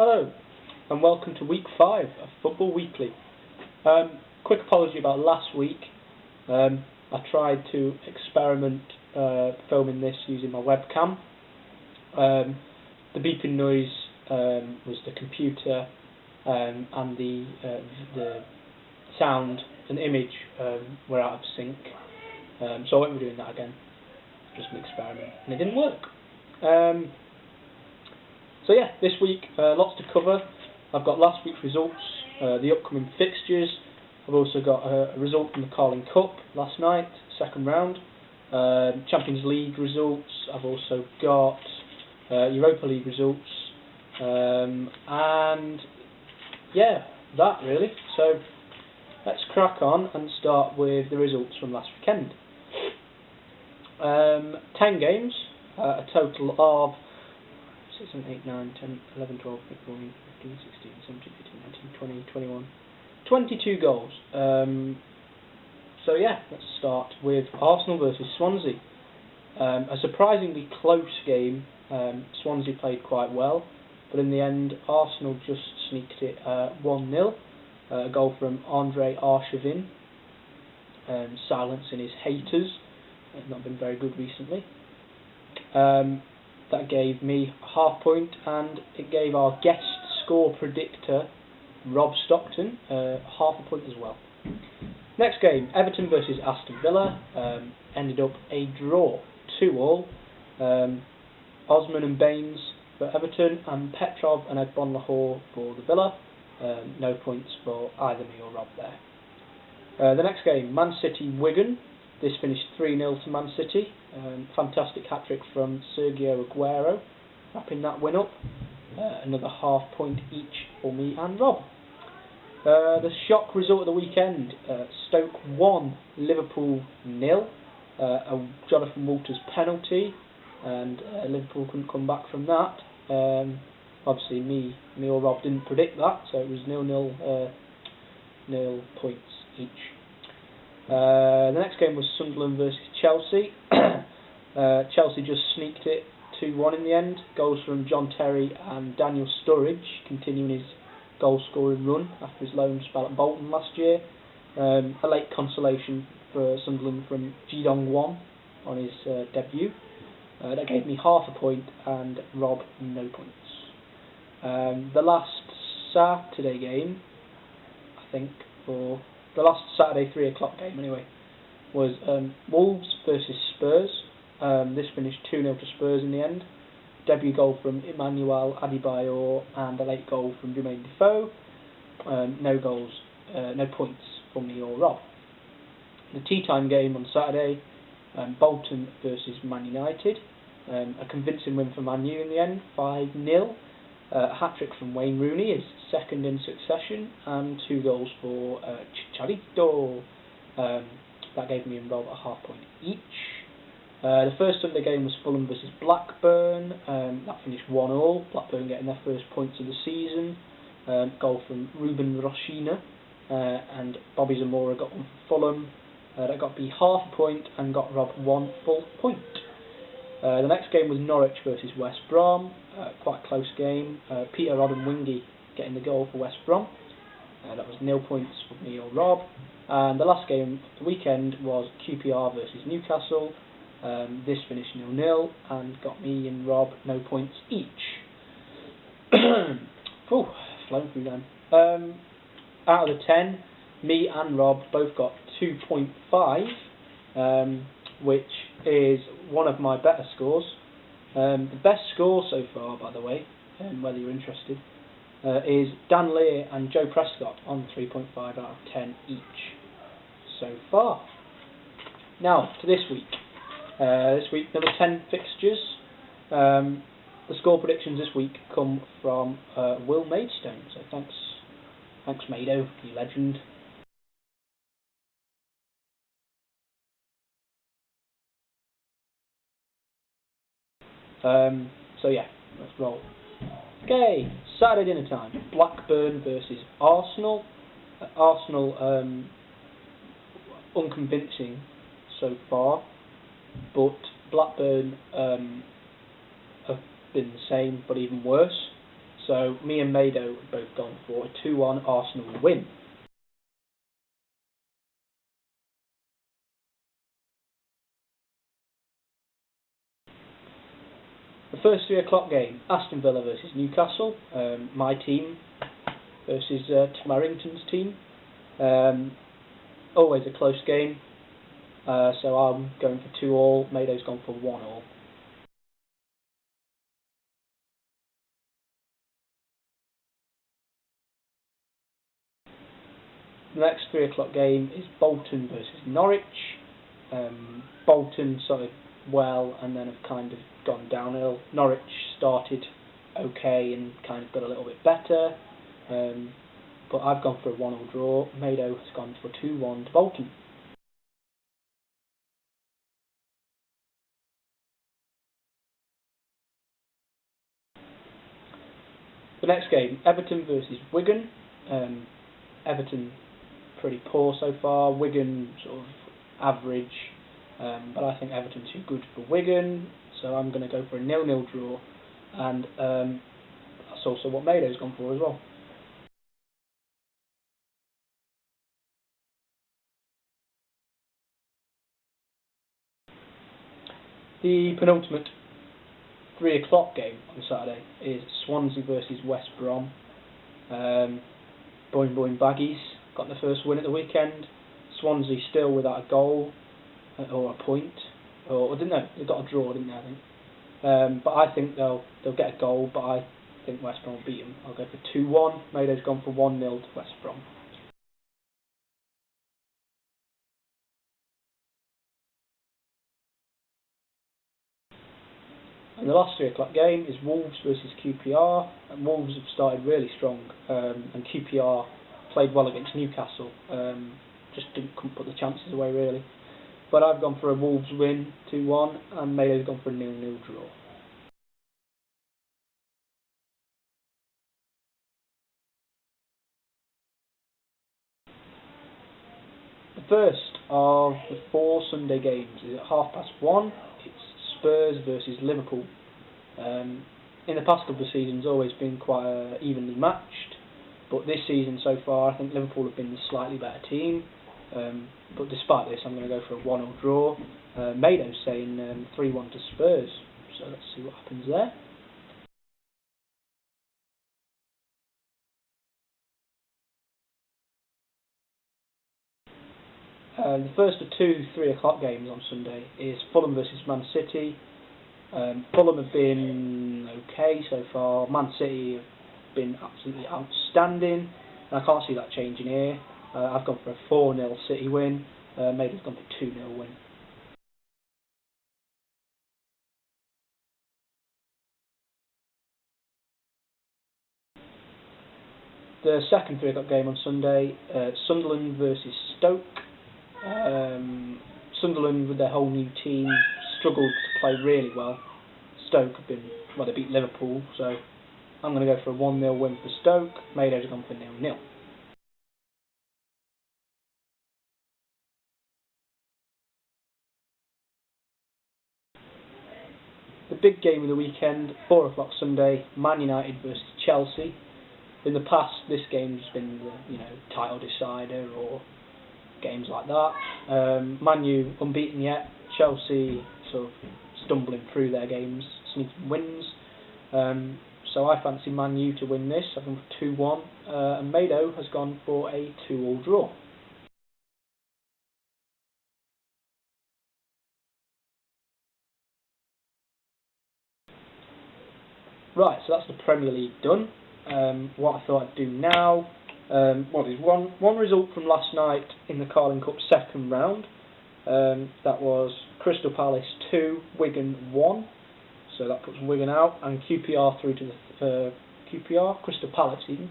Hello, and welcome to week 5 of Football Weekly. Quick apology about last week. I tried to experiment filming this using my webcam. The beeping noise was the computer, and the sound and image were out of sync. So I won't be doing that again. Just an experiment, and it didn't work. So yeah, this week lots to cover. I've got last week's results, the upcoming fixtures. I've also got a result from the Carling Cup last night, second round. Champions League results. I've also got Europa League results, and yeah, that really. So let's crack on and start with the results from last weekend. 10 games, a total of 6, 7, 8, 9, 10, 11, 12, 14, 15, 16, 17, 18, 19, 20, 21, 22 goals. So yeah, let's start with Arsenal versus Swansea. A surprisingly close game. Swansea played quite well, but in the end Arsenal just sneaked it 1-0. A goal from Andre Arshavin, silencing his haters. Not been very good recently. That gave me a half point, and it gave our guest score predictor, Rob Stockton, half a point as well. Next game, Everton versus Aston Villa, ended up a draw, 2-2. Osman and Baines for Everton, and Petrov and Egbon-Lahore for the Villa. No points for either me or Rob there. The next game, Man City Wigan. This finished 3-0 to Man City. Fantastic hat-trick from Sergio Aguero, wrapping that win up. Another half point each for me and Rob. The shock result of the weekend, Stoke 1, Liverpool 0. A Jonathan Walters penalty, and Liverpool couldn't come back from that. Obviously me or Rob didn't predict that, so it was 0-0, 0 points each. The next game was Sunderland versus Chelsea. Chelsea just sneaked it 2-1 in the end. Goals from John Terry and Daniel Sturridge, continuing his goal-scoring run after his loan spell at Bolton last year. A late consolation for Sunderland from Ji-Dong Won on his debut. That gave me half a point, and Rob no points. The last Saturday game, I think, or the last Saturday 3 o'clock game anyway, was Wolves versus Spurs. This finished 2-0 to Spurs in the end. Debut goal from Emmanuel Adebayor and a late goal from Jermaine Defoe. No points for me or Rob. The tea time game on Saturday, Bolton versus Man United. A convincing win for Man U in the end, 5-0. A hat-trick from Wayne Rooney, his second in succession, and 2 goals for Chicharito. That gave me and Rob a half point each. The first Sunday game was Fulham versus Blackburn. That finished 1-1. Blackburn getting their first points of the season. Goal from Ruben Rochina, and Bobby Zamora got one for Fulham. That got me half a point and got Rob 1 full point. The next game was Norwich versus West Brom. Quite a close game. Peter Odemwingie getting the goal for West Brom. That was 0 points for me or Rob. And the last game of the weekend was QPR versus Newcastle. This finished 0-0 and got me and Rob no points each. Flown through them. Out of the 10, me and Rob both got 2.5, which is one of my better scores. The best score so far, by the way, whether you're interested, is Dan Lear and Joe Prescott on 3.5 out of 10 each so far. Now to this week. This week, number 10 fixtures. The score predictions this week come from Will Maidstone. So thanks Maido, you legend. So yeah, let's roll. Okay, Saturday dinner time. Blackburn versus Arsenal. Arsenal, unconvincing so far, but Blackburn have been the same, but even worse. So me and Maido have both gone for a 2-1 Arsenal win. The first 3 o'clock game, Aston Villa versus Newcastle, my team versus Tom Harrington's team. Always a close game, so I'm going for 2-2, Maido's gone for 1-1. The next 3 o'clock game is Bolton versus Norwich. Bolton started well and then have kind of gone downhill. Norwich started okay and kind of got a little bit better, but I've gone for a 1-1 draw. Maido has gone for 2-1 to Bolton. The next game, Everton versus Wigan. Everton pretty poor so far, Wigan sort of average, but I think Everton's too good for Wigan, so I'm going to go for a 0-0 draw, and that's also what Maido's gone for as well. The penultimate 3 o'clock game on Saturday is Swansea versus West Brom. Boing boing baggies got the first win at the weekend. Swansea still without a goal or a point, or didn't know they got a draw, didn't they? I think, but I think they'll get a goal. But I think West Brom will beat them. I'll go for 2-1. Maido's gone for 1-0 to West Brom. And the last 3 o'clock game is Wolves versus QPR. And Wolves have started really strong, and QPR played well against Newcastle. Just couldn't put the chances away really. But I've gone for a Wolves win, 2-1, and Maido's gone for a 0-0 draw. The first of the 4 Sunday games is at 1:30. It's Spurs versus Liverpool. In the past couple of seasons, always been quite evenly matched, but this season so far, I think Liverpool have been the slightly better team. But despite this, I'm going to go for a 1-1 draw. Maido's saying 3-1 to Spurs, so let's see what happens there. The first of 2 3 o'clock games on Sunday is Fulham versus Man City. Fulham have been okay so far. Man City have been absolutely outstanding, and I can't see that changing here. I've gone for a 4-0 City win. Maido's gone for 2-0 win. The second 3 o'clock game on Sunday, Sunderland versus Stoke. Sunderland, with their whole new team, struggled to play really well. Stoke have been, well, they beat Liverpool, so I'm going to go for a 1-0 win for Stoke. Maido's gone for 0-0. The big game of the weekend, 4 o'clock Sunday, Man United versus Chelsea. In the past, this game's been the title decider or games like that. Man U unbeaten yet. Chelsea sort of stumbling through their games, sneaking wins. So I fancy Man U to win this. I've gone for 2-1, and Maido has gone for a 2-2 draw. Right, so that's the Premier League done. What I thought I'd do now, is one result from last night in the Carling Cup second round. That was Crystal Palace 2, Wigan 1. So that puts Wigan out, and QPR through to the Crystal Palace even,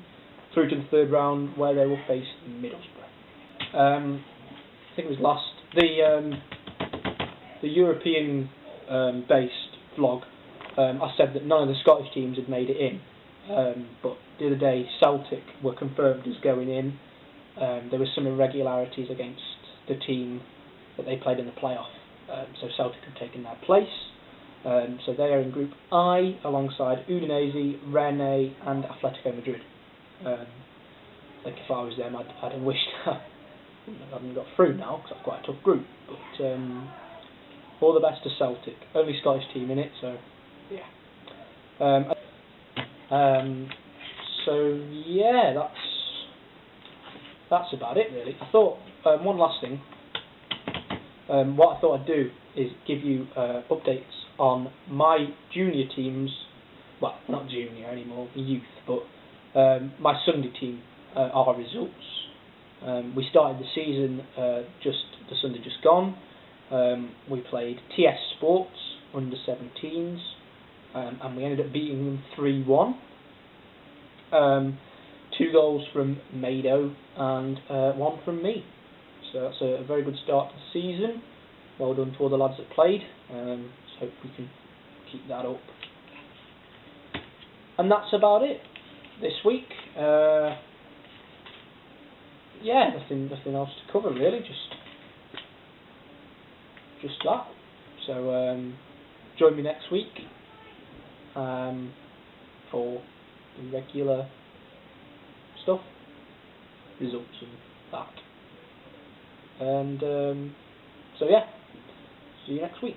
through to the third round where they will face Middlesbrough. I think it was the European based vlog. I said that none of the Scottish teams had made it in, but the other day Celtic were confirmed as going in. There were some irregularities against the team that they played in the playoff, so Celtic had taken their place. So they are in Group I alongside Udinese, Rennes and Atletico Madrid. Like if I was them, I'd have wished I hadn't got through now because that's quite a tough group. But all the best to Celtic. Only Scottish team in it, so yeah. So yeah, that's about it really. I thought one last thing. What I thought I'd do is give you updates on my junior teams. Well, not junior anymore, youth, but my Sunday team. Our results. We started the season the Sunday just gone. We played TS Sports under 17s, and we ended up beating them 3-1. 2 goals from Maido and 1 from me. So that's a very good start to the season. Well done to all the lads that played. So hope we can keep that up. And that's about it this week. Yeah, nothing else to cover really. Just that. So join me next week for the regular stuff, results and that. And so yeah, see you next week.